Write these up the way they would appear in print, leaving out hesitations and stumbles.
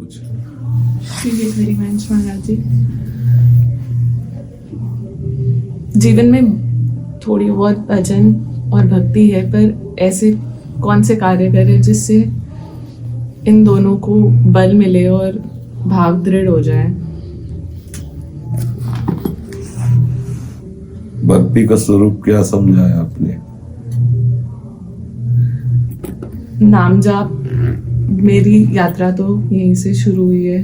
कुछ। Very much महाराज जी। जीवन में थोड़ी बहुत भजन और भक्ति है, पर ऐसे कौन से कार्य करें जिससे इन दोनों को बल मिले और भाव दृढ़ हो जाए? भक्ति का स्वरूप क्या समझाया आपने? नाम जाप। मेरी यात्रा तो यहीं से शुरू हुई है,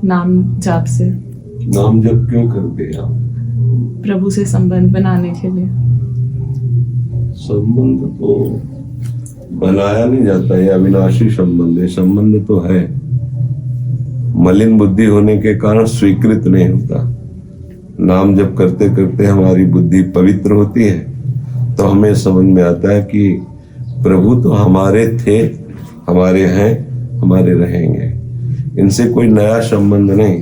नाम जाप से। नाम जप क्यों करते हैं आप? प्रभु से संबंध बनाने के लिए। संबंध तो बनाया नहीं जाता, ये अविनाशी संबंध है। संबंध तो है, मलिन बुद्धि होने के कारण स्वीकृत नहीं होता। नाम जप करते करते हमारी बुद्धि पवित्र होती है, तो हमें समझ में आता है कि प्रभु तो हमारे थे, हमारे हैं, हमारे रहेंगे। इनसे कोई नया संबंध नहीं।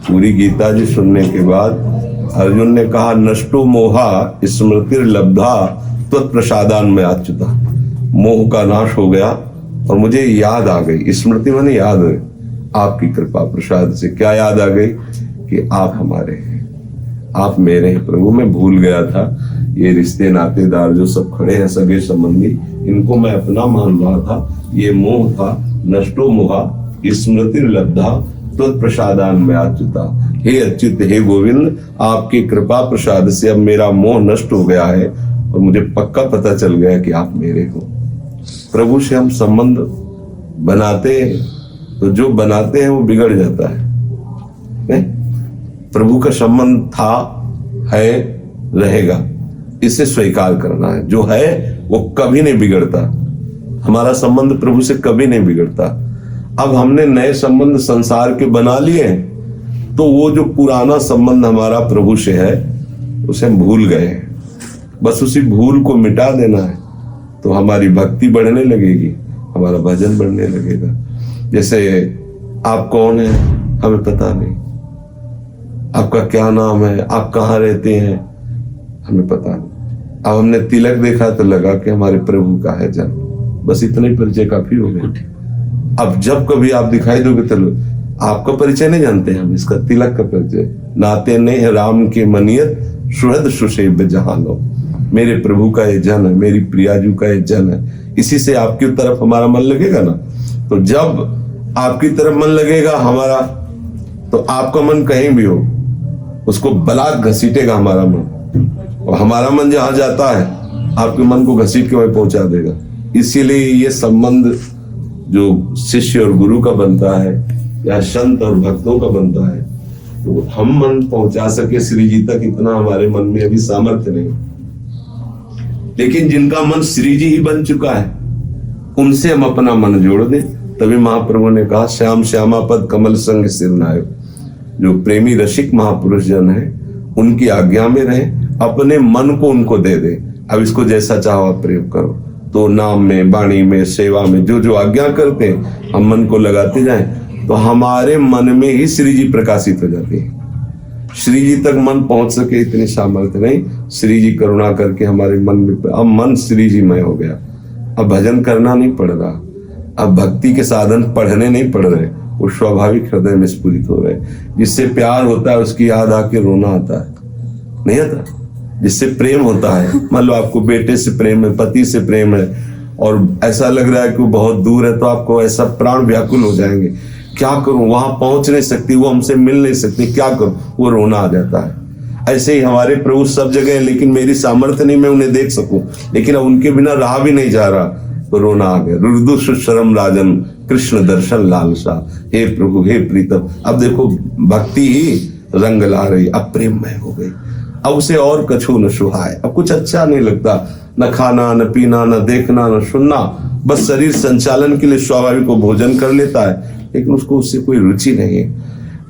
पूरी गीता जी सुनने के बाद अर्जुन ने कहा, नष्टो मोहा स्मृतिर्लब्धा त्वत्प्रसादान में अच्युता। मोह का नाश हो गया और मुझे याद आ गई। स्मृति माने याद है, आपकी कृपा प्रसाद से क्या याद आ गई? कि आप हमारे हैं, आप मेरे हैं। प्रभु मैं भूल गया था, ये रिश्ते नातेदार जो सब खड़े हैं, सगे संबंधी, इनको मैं अपना मान रहा था। ये मोह था। नष्टो मोहा स्मृतिर्लब्धा त्वत्प्रसादान में अच्युता। हे अच्युत, हे गोविंद, आपकी कृपा प्रसाद से अब मेरा मोह नष्ट हो गया है और मुझे पक्का पता चल गया कि आप मेरे हो। प्रभु से हम संबंध बनाते हैं तो जो बनाते हैं वो बिगड़ जाता है। नहीं? प्रभु का संबंध था, है, रहेगा, इसे स्वीकार करना है। जो है वो कभी नहीं बिगड़ता। हमारा संबंध प्रभु से कभी नहीं बिगड़ता। अब हमने नए संबंध संसार के बना लिए हैं, तो वो जो पुराना संबंध हमारा प्रभु से है उसे हम भूल गए हैं। बस उसी भूल को मिटा देना है, तो हमारी भक्ति बढ़ने लगेगी, हमारा भजन बढ़ने लगेगा। जैसे आप कौन हैं हमें पता नहीं, आपका क्या नाम है, आप कहाँ रहते हैं, हमें पता नहीं। अब हमने तिलक देखा तो लगा कि हमारे प्रभु का है जन्म, बस इतना ही परिचय काफी हो गया। अब जब कभी आप दिखाई दोगे तो आपका परिचय नहीं जानते हम, इसका तिलक का परिचय। नाते ने राम के मनियत सुहृद सुसेव्य जहानो। मेरे प्रभु का ये जन है, मेरी प्रियाजू का ये जन है। इसी से आपकी तरफ हमारा मन लगेगा ना। तो जब आपकी तरफ मन लगेगा हमारा, तो आपका मन कहीं भी हो उसको बलात् घसीटेगा हमारा मन, और हमारा मन जहां जाता है आपके मन को घसीट के वहीं पहुंचा देगा। इसीलिए ये संबंध जो शिष्य और गुरु का बनता है या संत और भक्तों का बनता है, तो हम मन पहुंचा सके श्री जी तक, इतना हमारे मन में अभी सामर्थ्य नहीं। लेकिन जिनका मन श्री जी ही बन चुका है, उनसे हम अपना मन जोड़ दें। तभी महाप्रभु ने कहा, श्याम श्यामा पद कमल संग सिर नायो। जो प्रेमी रसिक महापुरुष जन है उनकी आज्ञा में रहे, अपने मन को उनको दे दे। अब इसको जैसा चाहो आप प्रयोग करो। तो नाम में, वाणी में, सेवा में जो जो आज्ञा करते हैं हम मन को लगाते जाएं, तो हमारे मन में ही श्री जी प्रकाशित हो जाती है। श्री जी तक मन पहुंच सके इतनी सामर्थ्य नहीं। श्री जी करुणा करके हमारे मन में, अब मन श्री जी मय हो गया। अब भजन करना नहीं पड़ रहा, अब भक्ति के साधन पढ़ने नहीं पड़ रहे, वो स्वाभाविक हृदय में स्फुरित हो रहे। जिससे प्यार होता है उसकी याद आके रोना आता है, नहीं आता? जिससे प्रेम होता है, मान लो आपको बेटे से प्रेम है, पति से प्रेम है, और ऐसा लग रहा है कि वो बहुत दूर है, तो आपको ऐसा प्राण व्याकुल हो जाएंगे, क्या करूं, वहां पहुंच नहीं सकती, वो हमसे मिल नहीं सकती, क्या करूं, वो रोना आ जाता है। ऐसे ही हमारे प्रभु सब जगह है, लेकिन मेरी सामर्थ्य नहीं मैं उन्हें देख सकूं, लेकिन अब उनके बिना रहा भी नहीं जा रहा, तो रोना आ गया। रुर्दु सुशरम राजन कृष्ण दर्शन लालसा। हे प्रभु, हे प्रीतम। अब देखो भक्ति ही रंग ला रही, अब प्रेममय हो गई। अब उसे और कछु न सुहाए, अब कुछ अच्छा नहीं लगता, न खाना, न पीना, न देखना, न सुनना। बस शरीर संचालन के लिए स्वाभाविक वो भोजन कर लेता है, लेकिन उसको उससे कोई रुचि नहीं है।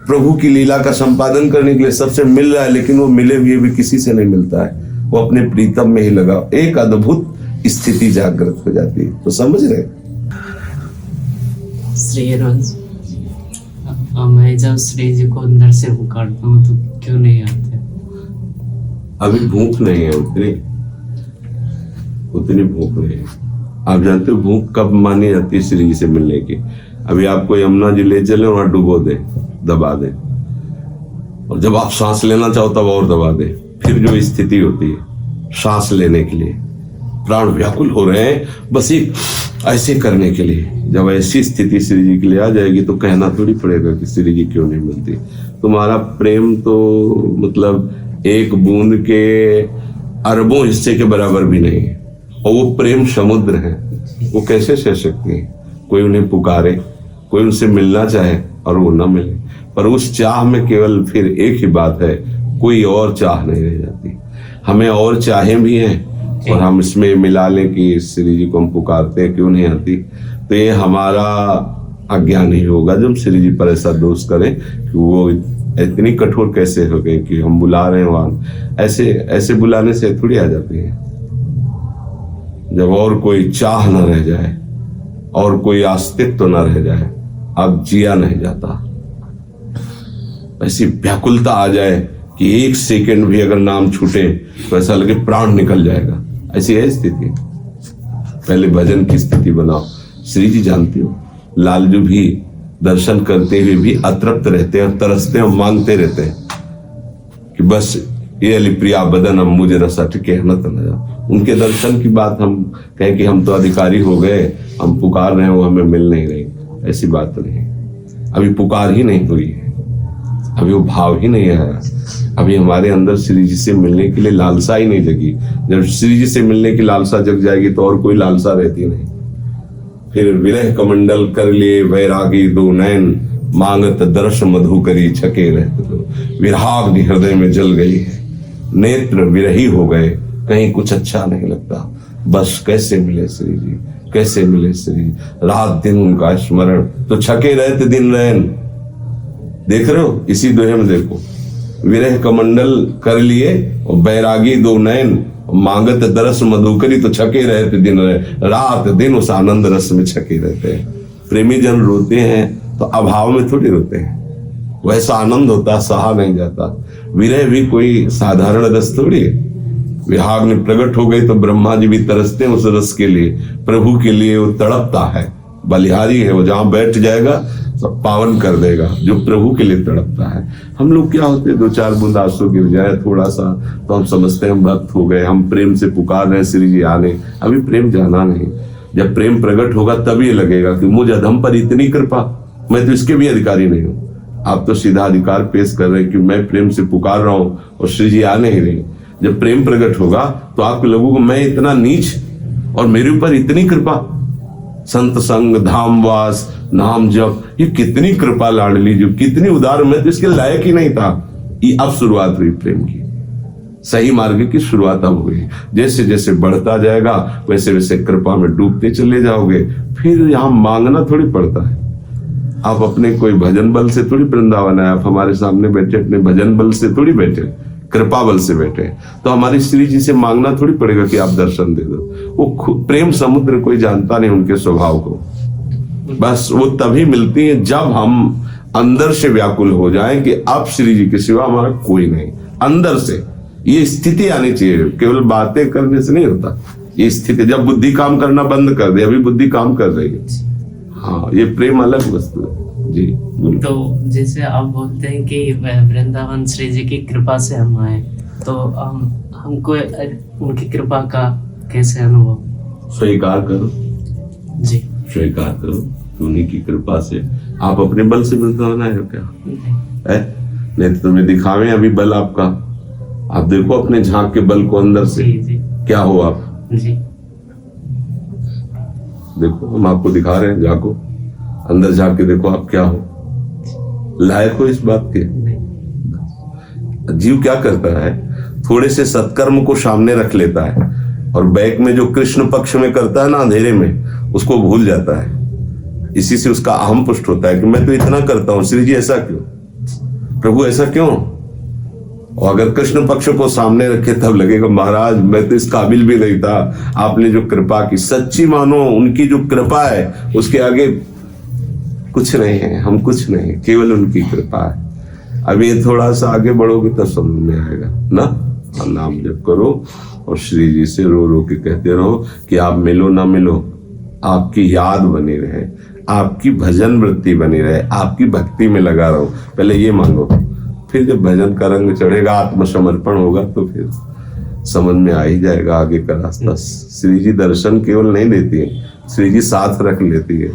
प्रभु की लीला का संपादन करने के लिए सबसे मिल रहा है, लेकिन वो मिले हुए भी किसी से नहीं मिलता है, वो अपने प्रीतम में ही लगा। एक अद्भुत स्थिति जागृत हो जाती है। तो समझ रहे? श्री रोज मैं जब श्री जी को अंदर से पुकारता हूँ तो क्यों नहीं आते? अभी भूख नहीं है, उतनी भूख नहीं है। आप जानते हो भूख कब मानी जाती है श्री जी से मिलने की? अभी आपको यमुना जी ले चले, वहां डुबो दे, दबा दे, और जब आप सांस लेना चाहो तब और दबा दे। फिर जो स्थिति होती है सांस लेने के लिए, प्राण व्याकुल हो रहे हैं बस एक ऐसे करने के लिए, जब ऐसी स्थिति श्री जी के लिए आ जाएगी तो कहना थोड़ी पड़ेगा कि श्री जी क्यों नहीं मिलती। तुम्हारा प्रेम तो मतलब एक बूंद के अरबों हिस्से के बराबर भी नहीं है, और वो प्रेम समुद्र है, वो कैसे सह सकती है। कोई उन्हें पुकारे, कोई उनसे मिलना चाहे और वो ना मिले, पर उस चाह में केवल फिर एक ही बात है, कोई और चाह नहीं रह जाती। हमें और चाहें भी हैं और हम इसमें मिला लें कि श्री जी को हम पुकारते हैं, क्यों नहीं आती। तो ये हमारा अज्ञान ही होगा जब श्री जी पर ऐसा दोष करें कि वो इतनी कठोर कैसे हो गए कि हम बुला रहे हैं वहां। ऐसे ऐसे बुलाने से थोड़ी आ जाती है। जब और कोई चाह न रह जाए और कोई अस्तित्व न रह जाए, अब जिया नहीं जाता। ऐसी व्याकुलता आ जाए कि एक सेकंड भी अगर नाम छूटे तो ऐसा लगे प्राण निकल जाएगा। ऐसी है स्थिति। पहले भजन की स्थिति बनाओ। श्री जी जानते हो, लालजू भी दर्शन करते हुए भी अतृप्त रहते हैं और तरसते हैं और मांगते रहते हैं कि बस ये अली प्रिया बदन हम मुझे रसा टिके न जाओ। उनके दर्शन की बात हम कहें कि हम तो अधिकारी हो गए, हम पुकार रहे हैं, वो हमें मिल नहीं रही, ऐसी बात तो नहीं। अभी पुकार ही नहीं हुई है, अभी वो भाव ही नहीं आया, अभी हमारे अंदर श्री जी से मिलने के लिए लालसा ही नहीं जगी। जब श्री जी से मिलने की लालसा जग जाएगी तो और कोई लालसा रहती नहीं। फिर विरह कमंडल कर लिए वैरागी दो नैन, मांगत दर्श मधु करी छके रहते तो। विराग्नि हृदय में जल गई है, नेत्र विरही हो गए, कहीं कुछ अच्छा नहीं लगता। बस कैसे मिले श्री जी, कैसे मिले श्री जी। रात दिन उनका स्मरण, तो छके रहते दिन रैन। देख रहे हो, इसी दोहे में देखो, विरह कमंडल कर लिए और बैरागी दो नैन, मांगत दरस मधुकरी, तो छके रहते दिन रात दिन उस आनंद रस में छके रहते हैं। प्रेमी जन रोते हैं तो अभाव में थोड़ी रोते हैं, वैसा आनंद होता सहा नहीं जाता। विरह भी कोई साधारण रस थोड़ी है। विहाग में प्रकट हो गई तो ब्रह्मा जी भी तरसते हैं उस रस के लिए, प्रभु के लिए वो तड़पता है। बलिहारी है वो, जहां बैठ जाएगा सब पावन कर देगा, जो प्रभु के लिए तड़पता है। हम लोग क्या होते हैं, दो चार बूंद आंसू गिर जाए थोड़ा सा तो हम समझते हैं हम भक्त हो गए, हम प्रेम से पुकार रहे हैं श्री जी आने। अभी प्रेम जाना नहीं। जब प्रेम प्रकट होगा तब ये लगेगा कि मुझ अधम पर इतनी कृपा, मैं तो इसके भी अधिकारी नहीं हूँ। आप तो सीधा अधिकार पेश कर रहे हैं कि मैं प्रेम से पुकार रहा हूँ और श्री जी आ नहीं रही। जब प्रेम प्रकट होगा तो आपको लगेगा मैं इतना नीच और मेरे ऊपर इतनी कृपा। संत संग, धामवास, नाम जप, ये कितनी कृपा लाडली, जो कितनी उदार, मैं तो इसके लायक ही नहीं था। ये अब शुरुआत हुई प्रेम की, सही मार्ग की शुरुआत अब हुई। जैसे जैसे बढ़ता जाएगा वैसे वैसे कृपा में डूबते चले जाओगे। फिर यहाँ मांगना थोड़ी पड़ता है। आप अपने कोई भजन बल से थोड़ी वृंदावन आए, आप हमारे सामने बैठे अपने भजन बल से थोड़ी बैठे, कृपा बल से बैठे। तो हमारी श्री जी से मांगना थोड़ी पड़ेगा कि आप दर्शन दे दो। वो प्रेम समुद्र कोई जानता नहीं उनके स्वभाव को। बस वो तभी मिलती है जब हम अंदर से व्याकुल हो जाएं कि अब श्री जी के सिवा हमारा कोई नहीं। अंदर से ये स्थिति आनी चाहिए, केवल बातें करने से नहीं होता। ये स्थिति, जब बुद्धि काम करना बंद कर दे, अभी बुद्धि काम कर रही है। हाँ, ये प्रेम अलग वस्तु है जी। तो जैसे आप बोलते हैं कि वृंदावन श्री जी की कृपा से हम आए, तो हमको उनकी कृपा का कैसे अनुभव? स्वीकार करो जी, स्वीकार करो। उन्हीं की कृपा से। आप अपने बल से वृंदावन आए हो क्या? नहीं तो तुम्हें दिखावे अभी बल आपका। आप देखो अपने झांक के बल को अंदर से। जी। क्या हो आप जी, देखो, हम आपको दिखा रहे हैं, झांको अंदर, झांक के देखो आप क्या हो, लायक हो इस बात के। जीव क्या करता है, थोड़े से सत्कर्म को सामने रख लेता है और बैक में जो कृष्ण पक्ष में करता है ना, अंधेरे में, उसको भूल जाता है। इसी से उसका अहम पुष्ट होता है कि मैं तो इतना करता हूं, श्री जी ऐसा क्यों, प्रभु ऐसा क्यों। और अगर कृष्ण पक्ष को सामने रखे तब लगेगा महाराज मैं तो इस काबिल भी नहीं था, आपने जो कृपा की, सच्ची मानो उनकी जो कृपा है उसके आगे कुछ नहीं है, हम कुछ नहीं, केवल उनकी कृपा है। अब ये थोड़ा सा आगे बढ़ोगे तब समझ में आएगा ना। नाम जप करो और श्री जी से रो रो के कहते रहो कि आप मिलो ना मिलो, आपकी याद बनी रहे, आपकी भजन वृत्ति बनी रहे, आपकी भक्ति में लगा रहो, पहले ये मांगो। फिर जब भजन का रंग चढ़ेगा, आत्मसमर्पण होगा, तो फिर समझ में आ ही जाएगा आगे का रास्ता। श्री जी दर्शन केवल नहीं देती है, श्री जी साथ रख लेती है।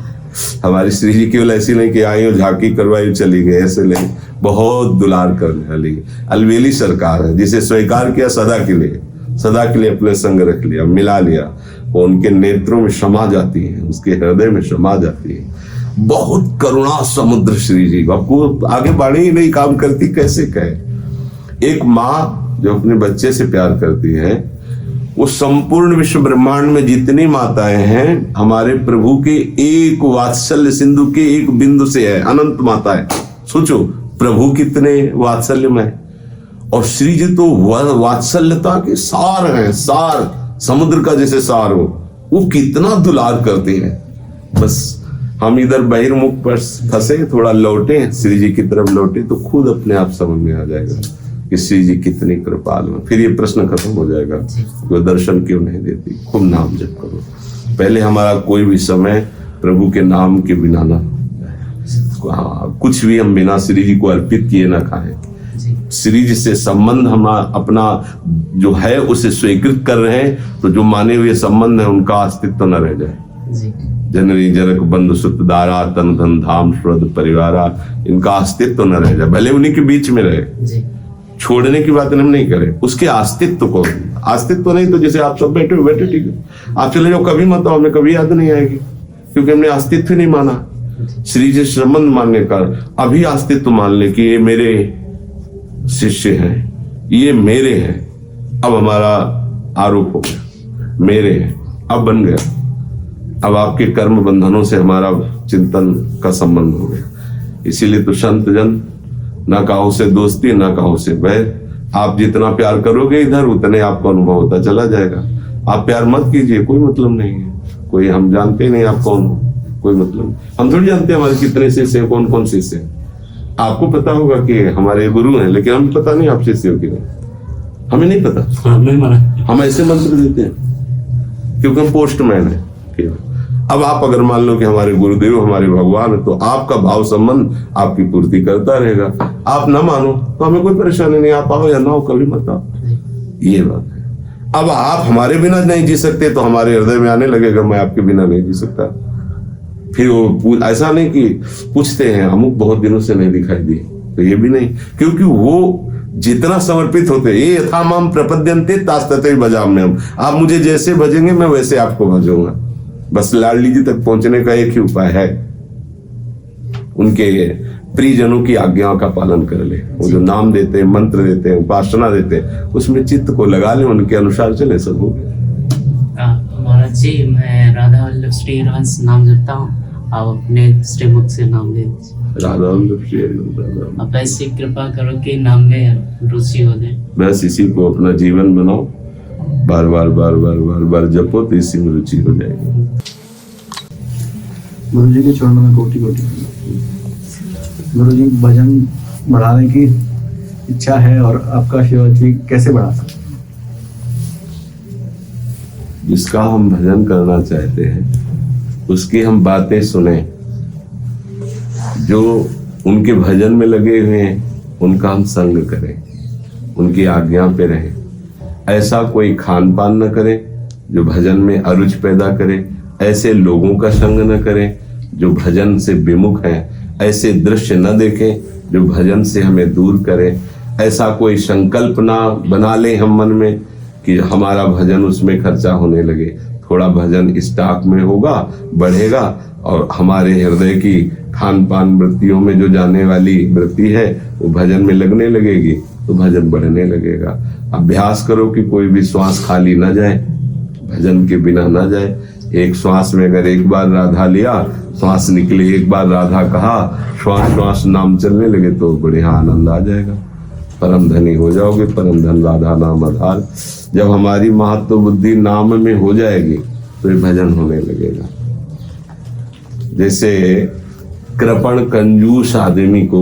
हमारी श्री जी केवल ऐसी नहीं कि आई और झांकी करवाई चली गई, ऐसे नहीं, बहुत दुलार करने वाली अलवेली सरकार है, जिसे स्वीकार किया सदा के लिए अपने संग रख लिया, मिला लिया, वो उनके नेत्रों में समा जाती है, उसके हृदय में समा जाती है। बहुत करुणा समुद्र श्री जी, आपको आगे बाणी ही नहीं काम करती, कैसे कहे। एक माँ जो अपने बच्चे से प्यार करती है, वो संपूर्ण विश्व ब्रह्मांड में जितनी माताएं हैं, हमारे प्रभु के एक वात्सल्य सिंधु के एक बिंदु से है, अनंत माताएं। सोचो प्रभु कितने वात्सल्यमय, और श्री जी तो वात्सल्यता के सार हैं, सार, समुद्र का जैसे सार हो, वो कितना दुलार करते हैं। बस हम इधर बहिर्मुख पर फंसे, थोड़ा लौटे, श्री जी की तरफ लौटे, तो खुद अपने आप समझ में आ जाएगा कि श्री जी कितनी कृपालु है। फिर ये प्रश्न खत्म हो जाएगा, वो दर्शन क्यों नहीं देती। खूब नाम जप करो, पहले हमारा कोई भी समय प्रभु के नाम के बिना ना, कुछ भी हम बिना श्री जी को अर्पित किए ना खाएं। श्री जी से संबंध हम अपना जो है उसे स्वीकृत कर रहे हैं, तो जो माने हुए संबंध है उनका अस्तित्व न रह जाए। जननी जनक बंधु सुत दारा तन धन धाम श्रद्ध परिवारा, इनका अस्तित्व न रह जाए, भले उन्हीं के बीच में रहे। छोड़ने की बात हम नहीं करें, उसके अस्तित्व को, अस्तित्व नहीं तो जैसे आप सब बैठे ठीक है, आप चले जाओ, कभी मत आओ, हमें कभी याद नहीं आएगी, क्योंकि हमने अस्तित्व नहीं माना। श्री जी संबंध मानने का अभी अस्तित्व मान ले कि ये मेरे शिष्य हैं, ये मेरे हैं, अब हमारा आरोप हो गया, मेरे हैं, अब बन गया, अब आपके कर्म बंधनों से हमारा चिंतन का संबंध हो गया। इसीलिए तो संत जन ना काहो से दोस्ती ना काहो से बैर, आप जितना प्यार करोगे इधर उतने आपको अनुभव होता चला जाएगा। आप प्यार मत कीजिए, कोई मतलब नहीं है, कोई, हम जानते नहीं आप कौन हो, कोई मतलब, हम थोड़ी जानते हमारे कितने शिष्य हैं, कौन कौन शिष्य हैं। आपको पता होगा कि हमारे गुरु हैं, लेकिन हमें पता नहीं आप शिष्य हो कि नहीं, हमें नहीं पता, हम ऐसे मंत्र देते हैं क्योंकि हम पोस्टमैन है केवल। अब आप अगर मान लो कि हमारे गुरुदेव हमारे भगवान है, तो आपका भाव संबंध आपकी पूर्ति करता रहेगा। आप ना मानो तो हमें कोई परेशानी नहीं, आप आओ या ना हो, कभी मत आओ, ये बात है। अब आप हमारे बिना नहीं जी सकते तो हमारे हृदय में आने लगेगा मैं आपके बिना नहीं जी सकता। फिर वो ऐसा नहीं कि पूछते हैं अमुक बहुत दिनों से नहीं दिखाई दी, तो ये भी नहीं, क्योंकि वो जितना समर्पित होते, ये यथा माम प्रपद्यन्ते तास्तते भजाम्यहम्, आप मुझे जैसे भजेंगे मैं वैसे आपको भजूंगा। बस लाडली जी तक पहुंचने का एक ही उपाय है, उनके प्रियजनों की आज्ञाओं का पालन कर ले। वो जो नाम देते हैं, मंत्र देते हैं, उपासना देते हैं, उसमें चित्त को लगा ले, उनके अनुसार चले, सब हो गया। महाराज जी, मैं राधा वल्लभ श्री हरिवंश नाम जपता हूँ, आप अपने श्रीमुख से नाम ले दीजिए। राधा वल्लभ श्री हरिवंश, आप ऐसी कृपा करो कि नाम में रुचि हो जाए। बस इसी को अपना जीवन बनाओ, बार बार बार बार बार बार जपो, तो इसी में रुचि हो जाएगी। गुरु जी के चरणों में कोटि कोटि। गुरु जी, भजन बढ़ाने की इच्छा है और आपका शिवाजी कैसे बढ़ा सकते हैं? जिसका हम भजन करना चाहते हैं उसकी हम बातें सुने, जो उनके भजन में लगे हुए हैं उनका हम संग करें, उनकी आज्ञा पे रहें। ऐसा कोई खान पान न करें जो भजन में अरुच पैदा करे, ऐसे लोगों का संग न करें जो भजन से विमुख हैं, ऐसे दृश्य न देखें जो भजन से हमें दूर करें। ऐसा कोई संकल्प ना बना ले हम मन में कि हमारा भजन उसमें खर्चा होने लगे। थोड़ा भजन स्टॉक में होगा, बढ़ेगा, और हमारे हृदय की खान पान वृत्तियों में जो जाने वाली वृत्ति है वो भजन में लगने लगेगी, तो भजन बढ़ने लगेगा। अभ्यास करो कि कोई भी श्वास खाली ना जाए, भजन के बिना ना जाए। एक श्वास में अगर एक बार राधा लिया, श्वास निकले, एक बार राधा कहा, श्वास श्वास नाम चलने लगे, तो बढ़िया आनंद आ जाएगा, परम धनी हो जाओगे। परम धन राधा नाम आधार। जब हमारी महत्व बुद्धि नाम में हो जाएगी तो ये भजन होने लगेगा। जैसे कृपण कंजूस आदमी को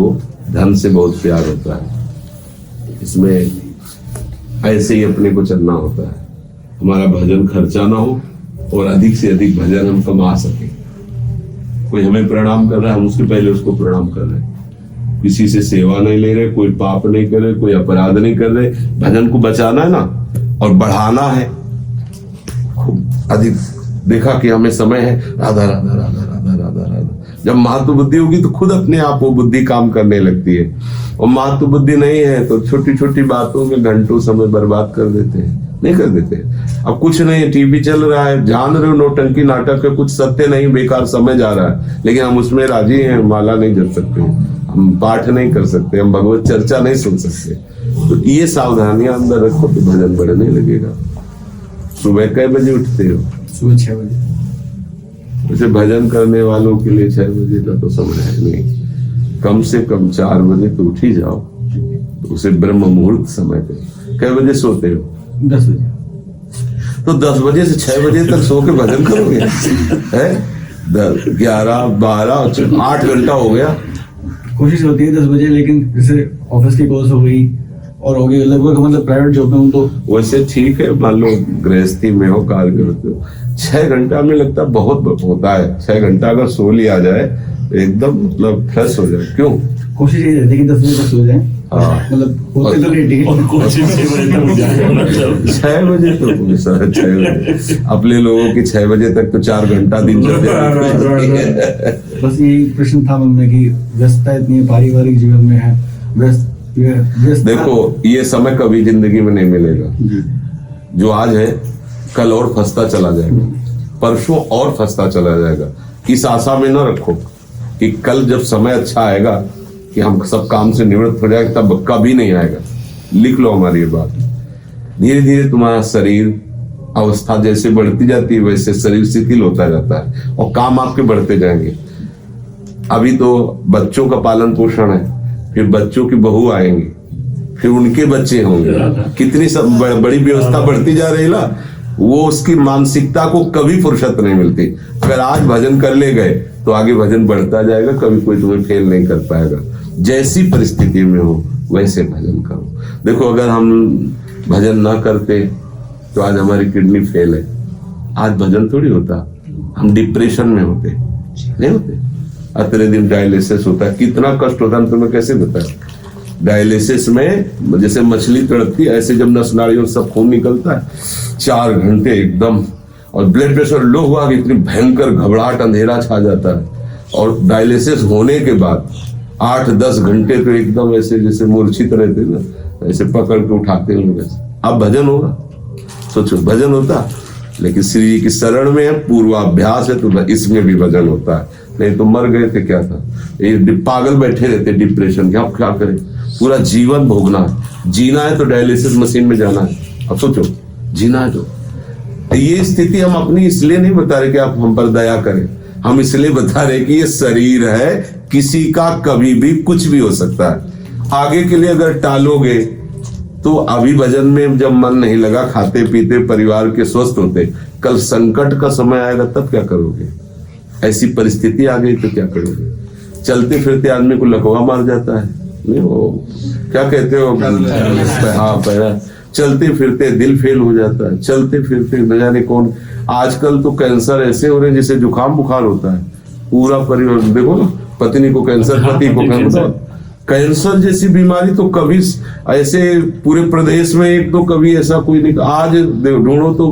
धन से बहुत प्यार होता है, इसमें ऐसे ही अपने को चलना होता है, हमारा भजन खर्चा ना हो और अधिक से अधिक भजन हम कमा सके। कोई हमें प्रणाम कर रहा है, हम उसके पहले उसको प्रणाम कर रहे हैं। किसी से सेवा नहीं ले रहे, कोई पाप नहीं कर रहे, कोई अपराध नहीं कर रहे। भजन को बचाना है ना और बढ़ाना है। खूब अधिक देखा कि हमें समय है, राधा राधा राधा राधा राधा राधा। जब महत्व बुद्धि होगी तो खुद अपने आप वो बुद्धि काम करने लगती है। और महत्व बुद्धि नहीं है तो छोटी छोटी बातों में घंटों समय बर्बाद कर देते हैं, नहीं कर देते। अब कुछ नहीं, टीवी चल रहा है, जान रहे हो नौटंकी नाटक है, कुछ सत्य नहीं, बेकार समय जा रहा है, लेकिन हम उसमें राजी हैं। माला नहीं जप सकते, हम पाठ नहीं कर सकते, हम भगवत चर्चा नहीं सुन सकते। तो ये सावधानियां अंदर रखो तो भजन बढ़ने लगेगा। सुबह कै बजे उठते हो? सुबह 6 बजे। वैसे भजन करने वालों के लिए 6 बजे का तो समय है नहीं, कम से कम 4 बजे तो उठ ही जाओ, तो उसे ब्रह्म मुहूर्त समय पे। कै बजे सोते हो? 10 बजे। तो 10 बजे से 6 बजे तक सो के भजन करोगे? है 11, 12, 8 घंटा हो गया। कोशिश होती है 10 बजे, लेकिन जैसे ऑफिस की कॉल्स हो गई और हो गई, लगभग मतलब प्राइवेट जॉब में हूँ तो वैसे ठीक है, मान लो गृहस्थी में हो, कार्य करते हो, 6 घंटा में लगता बहुत होता है। 6 घंटा अगर सो लिया जाए तो एकदम मतलब फ्रेश हो जाए। क्यों? कोशिश यही रहती है कि 10 बजे तक सो जाए। हाँ। मतलब होते तो लेट ही है। कोशिश 6 बजे तक उठ जाए मतलब 6 बजे तो 6 बजे अपने लोगों की 6 बजे तक तो 4 घंटा दिन चलते हैं। बस यही प्रश्न था मन में कि व्यस्तता इतनी पारिवारिक जीवन में है, व्यस्त। देखो ये समय कभी जिंदगी में नहीं मिलेगा। जी। जो आज है कल और फंसता चला जाएगा, परसों और फंसता चला जाएगा। इस आशा में न रखो कि कल जब समय अच्छा आएगा कि हम सब काम से निवृत्त हो जाएगा, तब कभी नहीं आएगा। लिख लो हमारी ये बात। धीरे धीरे तुम्हारा शरीर अवस्था जैसे बढ़ती जाती है वैसे शरीर शिथिल होता जाता है और काम आपके बढ़ते जाएंगे। अभी तो बच्चों का पालन पोषण है, फिर बच्चों की बहू आएंगी, फिर उनके बच्चे होंगे, कितनी सब बड़ी व्यवस्था बढ़ती जा रही ना। वो उसकी मानसिकता को कभी फुर्सत नहीं मिलती। अगर आज भजन कर ले गए तो आगे भजन बढ़ता जाएगा, कभी कोई तुम्हें फेल नहीं कर पाएगा। जैसी परिस्थिति में हो वैसे भजन करो। देखो अगर हम भजन ना करते तो आज हमारी किडनी फेल है, आज भजन थोड़ी होता, हम डिप्रेशन में होते, नहीं होते। अतरे दिन डायलिसिस होता है, कितना कष्ट होता है तुम्हें कैसे बताया। डायलिसिस में जैसे मछली तड़पती है, ऐसे जब नस नाड़ियों सब खून निकलता है, 4 घंटे एकदम, और ब्लड प्रेशर लो हुआ कि इतनी भयंकर घबराहट, अंधेरा छा जाता है। और डायलिसिस होने के बाद 8-10 घंटे तो एकदम ऐसे जैसे मूर्छित रहते ना, ऐसे पकड़ के उठाते हैं लोग। अब भजन होगा, सोचो भजन होता। लेकिन श्री जी की शरण में है, पूर्वाभ्यास है, तो इसमें भी भजन होता है। नहीं तो मर गए थे क्या था, ये पागल बैठे रहते डिप्रेशन के। अब क्या करें, पूरा जीवन भोगना है, जीना है तो डायलिसिस मशीन में जाना है। अब सोचो जीना है तो ये स्थिति हम अपनी इसलिए नहीं बता रहे कि आप हम पर दया करें, हम इसलिए बता रहे कि ये शरीर है, किसी का कभी भी कुछ भी हो सकता है। आगे के लिए अगर टालोगे तो अभी भजन में जब मन नहीं लगा, खाते पीते परिवार के स्वस्थ होते, कल संकट का समय आएगा तब क्या करोगे। ऐसी परिस्थिति आ गई तो क्या करोगे। चलते फिरते आदमी को लकवा मार जाता है, नहीं वो क्या कहते हो, हाँ पैरा, चलते फिरते दिल फेल हो जाता है, चलते फिरते न जाने कौन। आजकल तो कैंसर ऐसे हो रहे हैं जैसे जुकाम बुखार होता है, पूरा परिवार देखो ना, पत्नी को कैंसर, पति को कैंसर। कैंसर जैसी बीमारी तो कभी ऐसे पूरे प्रदेश में एक तो कभी ऐसा कोई नहीं। आज ढूंढो तो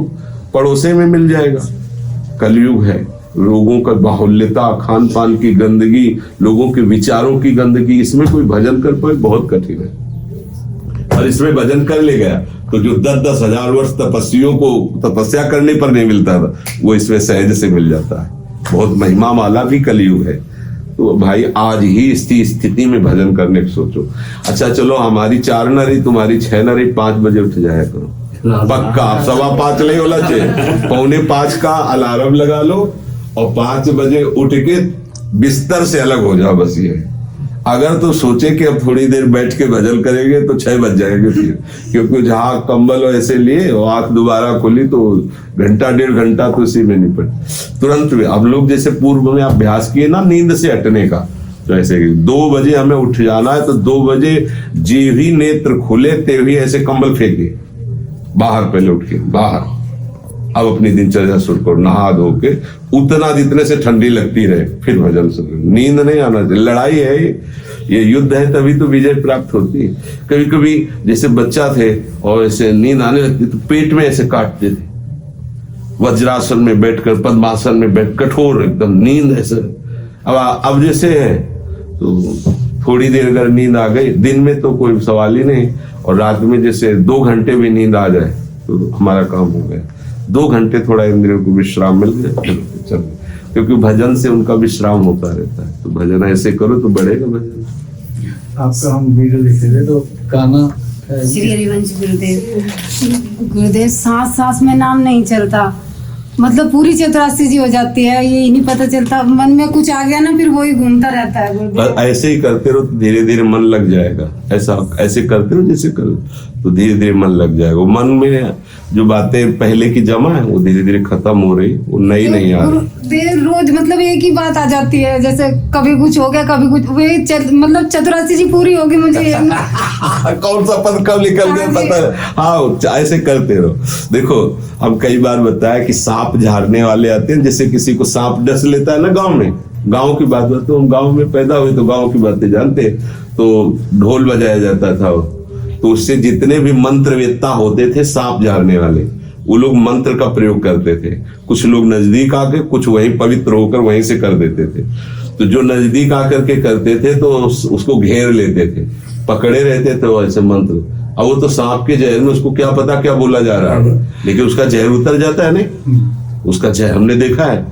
पड़ोसे में मिल जाएगा। कलयुग है, लोगों का बाहुल्यता, खान पान की गंदगी, लोगों के विचारों की गंदगी, इसमें कोई भजन कर पाए बहुत कठिन है। और इसमें भजन कर ले गया तो जो 10-10 हजार वर्ष तपस्वियों को तपस्या करने पर नहीं मिलता था, वो इसमें सहज से मिल जाता है। बहुत महिमा वाला भी कलयुग है। तो भाई आज ही इसी स्थिति में भजन करने की सोचो। अच्छा चलो, हमारी 4 नरी, तुम्हारी 6 नरी, 5 बजे उठ जाया करो पक्का। आप 5:15 नहीं होना चाहिए, 4:45 का अलार्म लगा लो और 5 बजे उठ के बिस्तर से अलग हो जाओ। बस ये अगर तो सोचे कि अब थोड़ी देर बैठ के भजन करेंगे तो 6 बज जाएंगे फिर, क्योंकि जहां कंबल ऐसे लिए और आंख दोबारा खोली तो घंटा 1.5 घंटा तो इसी में निपट तुरंत में। अब लोग जैसे पूर्व में अभ्यास किए ना नींद से हटने का, तो ऐसे 2 बजे हमें उठ जाना है तो 2 बजे जे भी नेत्र खुले ते भी ऐसे कंबल फेंके बाहर, पहले उठ के बाहर, अब अपनी दिनचर्या शुरू करो, नहा धो के उतना जितने से ठंडी लगती रहे, फिर भजन शुरू। नींद नहीं आना चाहिए, लड़ाई है ये युद्ध है, तभी तो विजय प्राप्त होती है। कभी कभी जैसे बच्चा थे और ऐसे नींद आने लगती तो पेट में ऐसे काटते थे, वज्रासन में बैठकर, पद्मासन में बैठ, कठोर एकदम नींद ऐसे। अब जैसे है तो थोड़ी देर अगर नींद आ गई, दिन में तो कोई सवाल ही नहीं, और रात में जैसे 2 घंटे भी नींद आ जाए तो हमारा काम हो गया। 2 घंटे थोड़ा इंद्रियों को विश्राम मिल गया, फिर चल, क्योंकि भजन से उनका विश्राम होता रहता है। तो भजन ऐसे करो तो बढ़ेगा भजन। आपका हम वीडियो देख रहे थे तो गाना श्री हरिवंश गुरुदेव। गुरुदेव सांस सांस में नाम नहीं चलता, मतलब पूरी चतुरासी जी हो जाती है, ये नहीं पता चलता, मन में कुछ आ गया ना फिर वही घूमता रहता है गुरुदेव। ऐसे ही करते रहो तो धीरे धीरे मन लग जाएगा। ऐसे करते रहो जैसे कर, तो धीरे धीरे मन लग जाएगा। मन में जो बातें पहले की जमा है वो धीरे धीरे खत्म हो रही, वो नई नहीं आ रही। गुरुदेव रोज मतलब एक ही बात आ जाती है, जैसे कभी कुछ हो गया कभी कुछ, मतलब चतुरासी जी पूरी होगी मुझे कौन सा पद कब निकल गया पता है। हाँ, ऐसे करते रहो। देखो हम कई बार बताया कि सांप झाड़ने वाले आते हैं, जैसे किसी को सांप डस लेता है ना गांव में, गांव की बात है, तो हम गांव में पैदा हुए तो गांव की बातें जानते। तो ढोल बजाया जाता था, तो उससे जितने भी मंत्रवेत्ता होते थे सांप झाड़ने वाले, वो लोग मंत्र का प्रयोग करते थे। कुछ लोग नजदीक आके, कुछ वहीं पवित्र होकर वहीं से कर देते थे। तो जो नजदीक आकर के करते थे तो उसको घेर लेते थे, पकड़े रहते थे वो ऐसे मंत्र। अब वो तो सांप के जहर में उसको क्या पता क्या बोला जा रहा है, लेकिन उसका जहर उतर जाता है नहीं, उसका जहर हमने देखा है।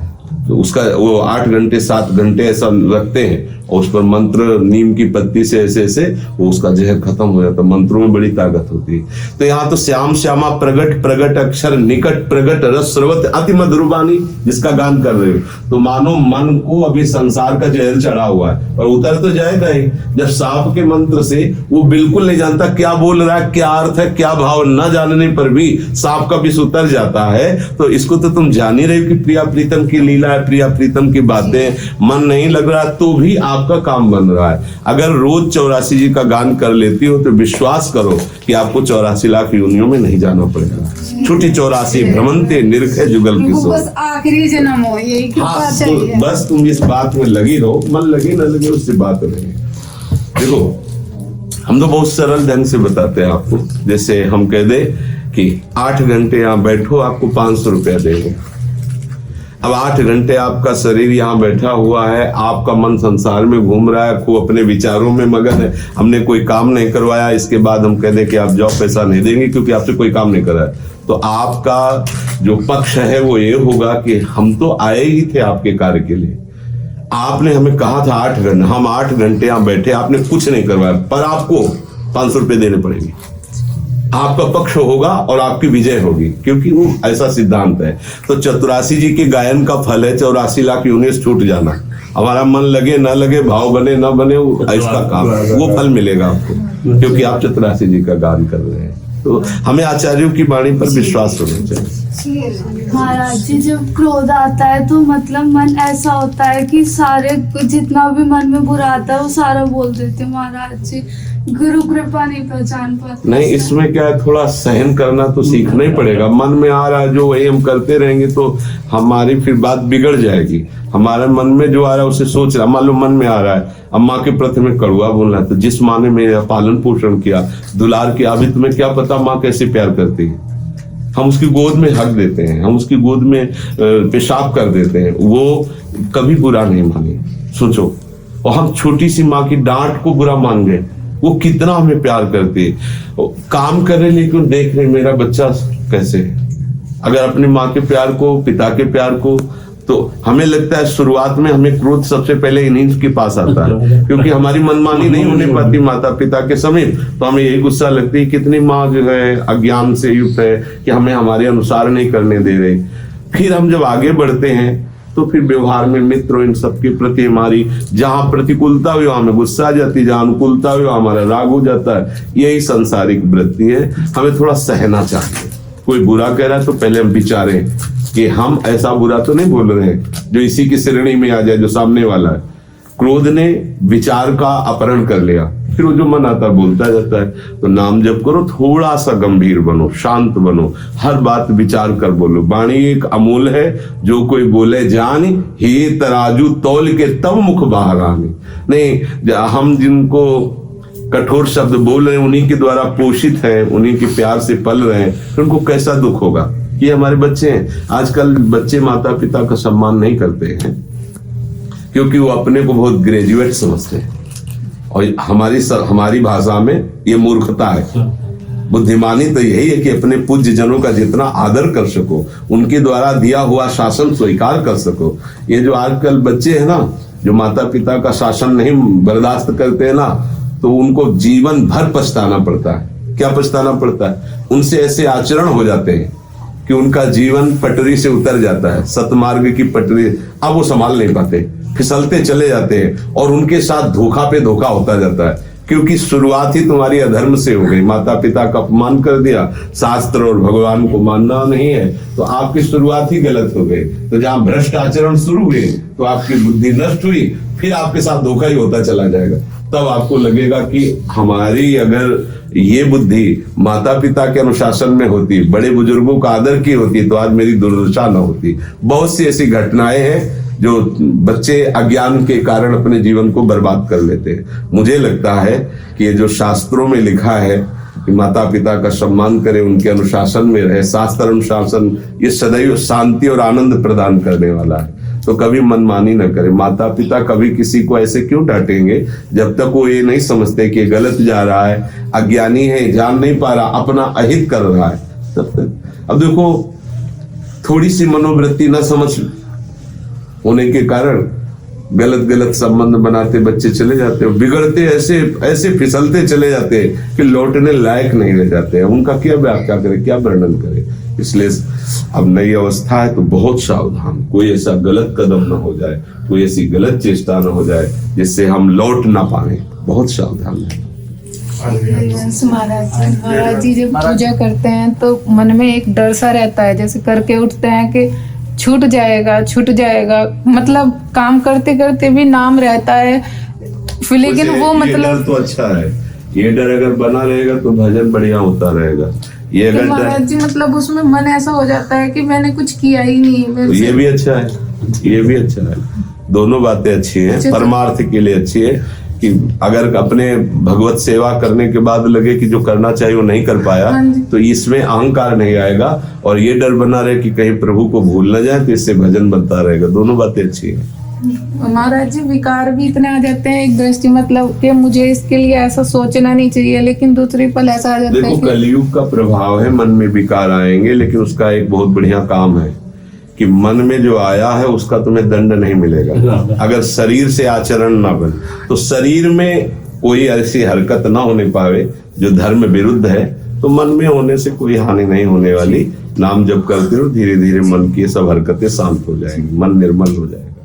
तो उसका वो 8 घंटे 7 घंटे ऐसा रखते हैं और उस पर मंत्र नीम की पत्ती से ऐसे ऐसे वो उसका जहर खत्म हो जाता है। मंत्रों में बड़ी ताकत होती है। तो यहाँ तो श्याम श्यामा प्रगट प्रगट अक्षर निकट प्रगट रस सर्वत अति मधुर वाणी जिसका गान कर रहे हो, तो मानो मन को अभी संसार का जहर चढ़ा हुआ है और उतर तो जाएगा ही। जब सांप के मंत्र से वो बिल्कुल नहीं जानता क्या बोल रहा है, क्या अर्थ है, क्या भाव, न जानने पर भी सांप का विष उतर जाता है। तो इसको तो तुम जान ही रहे हो कि प्रिया प्रीतम की लीला है, प्रिया प्रीतम की बातें, मन नहीं लग रहा तो भी आपका काम बन रहा है। अगर रोज 84 जी का गान कर लेती हो तो विश्वास करो कि आपको 84 लाख योनियों में नहीं जाना पड़ेगा। छुट्टी 84 भ्रमंते निरखे जुगल किशोर। बस आखिरी जन्म हो यही कृपा चाहिए। तो बस तुम इस बात में लगी रहो, मन लगे ना लगे उससे बात नहीं। देखो हम तो बहुत सरल ढंग से बताते हैं आपको। जैसे हम कह दे कि 8 घंटे यहाँ बैठो, आपको 500 रुपया देंगे। अब 8 घंटे आपका शरीर यहाँ बैठा हुआ है, आपका मन संसार में घूम रहा है, खूब अपने विचारों में मगन है, हमने कोई काम नहीं करवाया, इसके बाद हम कह दें कि आप जाओ, पैसा नहीं देंगे क्योंकि आपसे कोई काम नहीं कराया। तो आपका जो पक्ष है वो ये होगा कि हम तो आए ही थे आपके कार्य के लिए, आपने हमें कहा था 8 घंटे, हम 8 घंटे यहाँ बैठे, आपने कुछ नहीं करवाया, पर आपको 500 रुपये देने पड़ेंगे। आपका पक्ष होगा और आपकी विजय होगी, क्योंकि वो ऐसा सिद्धांत है। तो 84 जी के गायन का फल है 84 लाख योनियों से छूट जाना। हमारा मन लगे ना लगे, भाव बने ना बने, इसका काम वो फल मिलेगा आपको, क्योंकि आप 84 जी का गान कर रहे हैं। तो हमें आचार्यों की वाणी पर विश्वास होना चाहिए। महाराज जी जब क्रोध आता है तो मतलब मन ऐसा होता है कि सारे जितना भी मन में बुरा आता है वो सारा बोल देते हैं महाराज जी। गुरु कृपा नहीं पहचान पाते। नहीं, इसमें क्या है, थोड़ा सहन करना तो सीखना ही पड़ेगा। मन में आ रहा है जो वही हम करते रहेंगे तो हमारी फिर बात बिगड़ जाएगी। हमारे मन में जो आ रहा है उसे सोच रहा, मान लो मन में आ रहा है अम्मा के प्रति में कड़वा बोलना है, तो जिस माँ ने मेरा पालन पोषण किया, दुलार किया, अभी तुम्हें क्या पता माँ कैसे प्यार करती है। हम उसकी गोद में हक देते हैं, हम उसकी गोद में पेशाब कर देते हैं, वो कभी बुरा नहीं माने। सोचो, और हम छोटी सी माँ की डांट को बुरा मान गए, वो कितना हमें प्यार करती है। काम कर रहे लेकिन देख रहे मेरा बच्चा कैसे है। अगर अपनी माँ के प्यार को, पिता के प्यार को, तो हमें लगता है शुरुआत में हमें क्रोध सबसे पहले इन्हीं के पास आता है, क्योंकि हमारी मनमानी नहीं होने पाती माता पिता के समीप। तो हमें यही गुस्सा लगती है कितनी माँ जो है अज्ञान से युक्त है कि हमें हमारे अनुसार नहीं करने दे रहे। फिर हम जब आगे बढ़ते हैं तो फिर व्यवहार में मित्रों इन सबके प्रति हमारी जहां प्रतिकूलता हुई हमें गुस्सा आ जाती है, जहां अनुकूलता हुई हमारा राग हो जाता है। यही सांसारिक वृत्ति है, हमें थोड़ा सहना चाहिए। कोई बुरा कह रहा है तो पहले हम विचारें कि हम ऐसा बुरा तो नहीं बोल रहे हैं जो इसी की श्रेणी में आ जाए जो सामने वाला है। क्रोध ने विचार का अपहरण कर लिया, फिर वो जो मन आता है बोलता जाता है। तो नाम जप करो, थोड़ा सा गंभीर बनो, शांत बनो, हर बात विचार कर बोलो। वाणी एक अमूल है, जो कोई बोले जानी, हे तराजू तौल के तब मुख बाहर आने। नहीं, हम जिनको कठोर शब्द बोल रहे हैं उन्हीं के द्वारा पोषित हैं, उन्हीं के प्यार से पल रहे हैं, फिर उनको कैसा दुख होगा। ये हमारे बच्चे हैं। आजकल बच्चे माता पिता का सम्मान नहीं करते हैं क्योंकि वो अपने को बहुत ग्रेजुएट समझते हैं, और हमारी भाषा में ये मूर्खता है। बुद्धिमानी तो यही है कि अपने पूज्य जनों का जितना आदर कर सको, उनके द्वारा दिया हुआ शासन स्वीकार कर सको। ये जो आजकल बच्चे हैं ना, जो माता पिता का शासन नहीं बर्दाश्त करते हैं ना, तो उनको जीवन भर पछताना पड़ता है। क्या पछताना पड़ता है? उनसे ऐसे आचरण हो जाते हैं कि उनका जीवन पटरी से उतर जाता है, सतमार्ग की पटरी अब वो संभाल नहीं पाते, फिसलते चले जाते हैं, और उनके साथ धोखा पे धोखा होता जाता है। क्योंकि शुरुआत ही तुम्हारी अधर्म से हो गई, माता पिता का अपमान कर दिया, शास्त्र और भगवान को मानना नहीं है, तो आपकी शुरुआत ही गलत हो गई। तो जहां भ्रष्ट आचरण शुरू हुए तो आपकी बुद्धि नष्ट हुई, फिर आपके साथ धोखा ही होता चला जाएगा। तब आपको लगेगा कि हमारी अगर ये बुद्धि माता पिता के अनुशासन में होती, बड़े बुजुर्गों का आदर की होती, तो आज मेरी दुर्दशा न होती। बहुत सी ऐसी घटनाएं हैं जो बच्चे अज्ञान के कारण अपने जीवन को बर्बाद कर लेते हैं। मुझे लगता है कि ये जो शास्त्रों में लिखा है कि माता पिता का सम्मान करें, उनके अनुशासन में रहे, शास्त्र अनुशासन ये सदैव शांति और आनंद प्रदान करने वाला है। तो कभी मनमानी न करें। माता पिता कभी किसी को ऐसे क्यों डांटेंगे जब तक वो ये नहीं समझते कि गलत जा रहा है, अज्ञानी है, जान नहीं पा रहा, अपना अहित कर रहा है, तब तक। अब देखो, थोड़ी सी मनोवृत्ति न समझ होने के कारण गलत गलत संबंध बनाते बच्चे चले जाते हैं, बिगड़ते ऐसे ऐसे फिसलते चले जाते हैं कि लौटने लायक नहीं रह जाते हैं। उनका क्या व्याख्या करे, क्या वर्णन करे। इसलिए अब नई अवस्था है तो बहुत सावधान, कोई ऐसा गलत कदम ना हो जाए, कोई ऐसी गलत चेष्टा ना हो जाए जिससे हम लौट ना पाए। बहुत सावधान है। महाराज जी जब पूजा करते हैं तो मन में एक डर सा रहता है, जैसे करके उठते हैं कि छूट जाएगा, मतलब काम करते करते भी नाम रहता है, फिर लेकिन वो मतलब डर तो अच्छा है। ये डर अगर बना रहेगा तो भजन बढ़िया होता रहेगा। ये अगर महाराज जी मतलब उसमें मन ऐसा हो जाता है कि मैंने कुछ किया ही नहीं, तो ये भी अच्छा है, ये भी अच्छा है। दोनों बातें अच्छी हैं, परमार्थ के लिए अच्छी है कि अगर अपने भगवत सेवा करने के बाद लगे कि जो करना चाहिए वो नहीं कर पाया, तो इसमें अहंकार नहीं आएगा, और ये डर बना रहे कि कहीं प्रभु को भूल न जाए, तो इससे भजन बनता रहेगा। दोनों बातें अच्छी हैं। महाराज जी विकार भी इतने आ जाते हैं, एक दृष्टि मतलब कि मुझे इसके लिए ऐसा सोचना नहीं चाहिए, लेकिन दूसरी पल ऐसा आ जाता है। देखो, कलयुग का प्रभाव है, मन में विकार आएंगे, लेकिन उसका एक बहुत बढ़िया काम है कि मन में जो आया है उसका तुम्हें दंड नहीं मिलेगा। अगर शरीर से आचरण ना बने, तो शरीर में कोई ऐसी हरकत ना होने पावे जो धर्म विरुद्ध है, तो मन में होने से कोई हानि नहीं होने वाली। नाम जप करते हो, धीरे धीरे मन की सब हरकतें शांत हो जाएंगी, मन निर्मल हो जाएगा।